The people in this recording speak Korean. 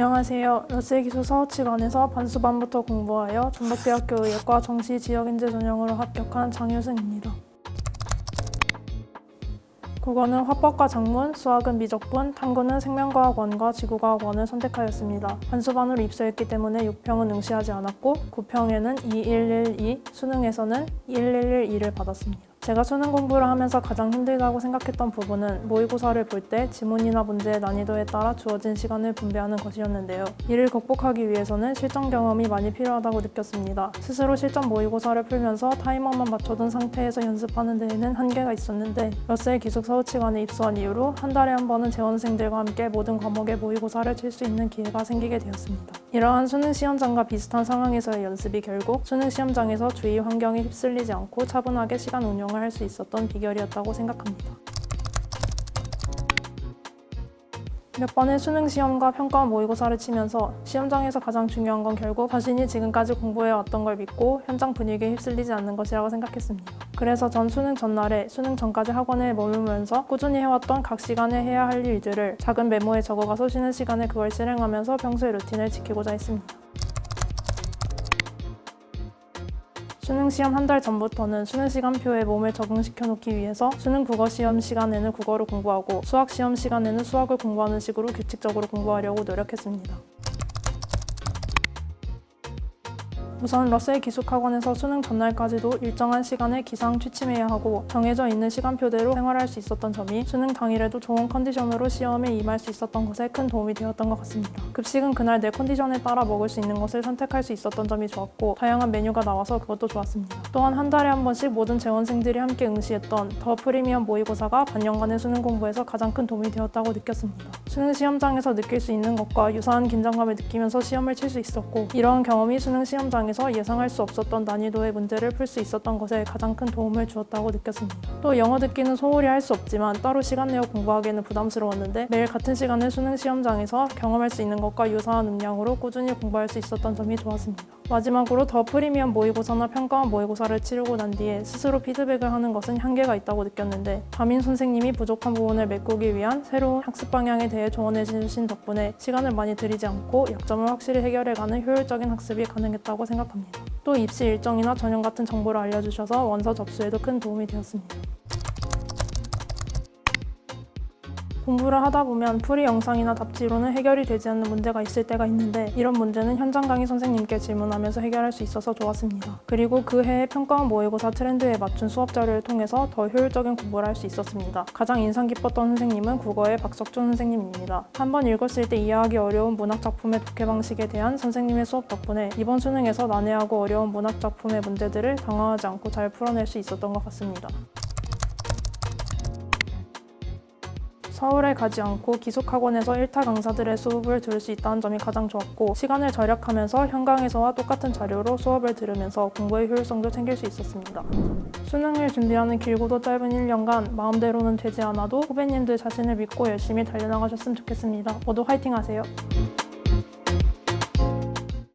안녕하세요. 러셀기술 서울치관에서 반수반부터 공부하여 전북대학교 의예과 정시지역인재 전형으로 합격한 장효승입니다. 국어는 화법과 작문, 수학은 미적분, 탐구는 생명과학원과 지구과학원을 선택하였습니다. 반수반으로 입소했기 때문에 6평은 응시하지 않았고 9평에는 2112, 수능에서는 1112를 받았습니다. 제가 수능 공부를 하면서 가장 힘들다고 생각했던 부분은 모의고사를 볼 때 지문이나 문제의 난이도에 따라 주어진 시간을 분배하는 것이었는데요. 이를 극복하기 위해서는 실전 경험이 많이 필요하다고 느꼈습니다. 스스로 실전 모의고사를 풀면서 타이머만 맞춰둔 상태에서 연습하는 데에는 한계가 있었는데 러셀 기숙 서울치관에 입소한 이후로 한 달에 한 번은 재원생들과 함께 모든 과목의 모의고사를 칠 수 있는 기회가 생기게 되었습니다. 이러한 수능 시험장과 비슷한 상황에서의 연습이 결국 수능 시험장에서 주위 환경에 휩쓸리지 않고 차분하게 시간 운영을 할 수 있었던 비결이었다고 생각합니다. 몇 번의 수능 시험과 평가 모의고사를 치면서 시험장에서 가장 중요한 건 결국 자신이 지금까지 공부해왔던 걸 믿고 현장 분위기에 휩쓸리지 않는 것이라고 생각했습니다. 그래서 전 수능 전날에 수능 전까지 학원에 머물면서 꾸준히 해왔던 각 시간에 해야 할 일들을 작은 메모에 적어가서 쉬는 시간에 그걸 실행하면서 평소의 루틴을 지키고자 했습니다. 수능 시험 한 달 전부터는 수능 시간표에 몸을 적응시켜 놓기 위해서 수능 국어 시험 시간에는 국어를 공부하고 수학 시험 시간에는 수학을 공부하는 식으로 규칙적으로 공부하려고 노력했습니다. 우선 러셀 기숙학원에서 수능 전날까지도 일정한 시간에 기상 취침해야 하고 정해져 있는 시간표대로 생활할 수 있었던 점이 수능 당일에도 좋은 컨디션으로 시험에 임할 수 있었던 것에 큰 도움이 되었던 것 같습니다. 급식은 그날 내 컨디션에 따라 먹을 수 있는 것을 선택할 수 있었던 점이 좋았고 다양한 메뉴가 나와서 그것도 좋았습니다. 또한 한 달에 한 번씩 모든 재원생들이 함께 응시했던 더 프리미엄 모의고사가 반년간의 수능 공부에서 가장 큰 도움이 되었다고 느꼈습니다. 수능 시험장에서 느낄 수 있는 것과 유사한 긴장감을 느끼면서 시험을 칠 수 있었고 이러한 경험이 수능 시험장에서 예상할 수 없었던 난이도의 문제를 풀 수 있었던 것에 가장 큰 도움을 주었다고 느꼈습니다. 또 영어 듣기는 소홀히 할 수 없지만 따로 시간 내어 공부하기에는 부담스러웠는데 매일 같은 시간에 수능 시험장에서 경험할 수 있는 것과 유사한 음량으로 꾸준히 공부할 수 있었던 점이 좋았습니다. 마지막으로 더 프리미엄 모의고사나 평가원 모의고사를 치르고 난 뒤에 스스로 피드백을 하는 것은 한계가 있다고 느꼈는데 담임 선생님이 부족한 부분을 메꾸기 위한 새로운 학습 방향에 대해 조언해 주신 덕분에 시간을 많이 들이지 않고 약점을 확실히 해결해가는 효율적인 학습이 가능했다고 생각합니다. 또 입시 일정이나 전형 같은 정보를 알려주셔서 원서 접수에도 큰 도움이 되었습니다. 공부를 하다 보면 풀이 영상이나 답지로는 해결이 되지 않는 문제가 있을 때가 있는데 이런 문제는 현장 강의 선생님께 질문하면서 해결할 수 있어서 좋았습니다. 그리고 그 해의 평가원 모의고사 트렌드에 맞춘 수업 자료를 통해서 더 효율적인 공부를 할 수 있었습니다. 가장 인상 깊었던 선생님은 국어의 박석준 선생님입니다. 한번 읽었을 때 이해하기 어려운 문학 작품의 독해 방식에 대한 선생님의 수업 덕분에 이번 수능에서 난해하고 어려운 문학 작품의 문제들을 당황하지 않고 잘 풀어낼 수 있었던 것 같습니다. 서울에 가지 않고 기숙학원에서 1타 강사들의 수업을 들을 수 있다는 점이 가장 좋았고 시간을 절약하면서 현강에서와 똑같은 자료로 수업을 들으면서 공부의 효율성도 챙길 수 있었습니다. 수능을 준비하는 길고도 짧은 1년간 마음대로는 되지 않아도 후배님들 자신을 믿고 열심히 달려나가셨으면 좋겠습니다. 모두 화이팅 하세요.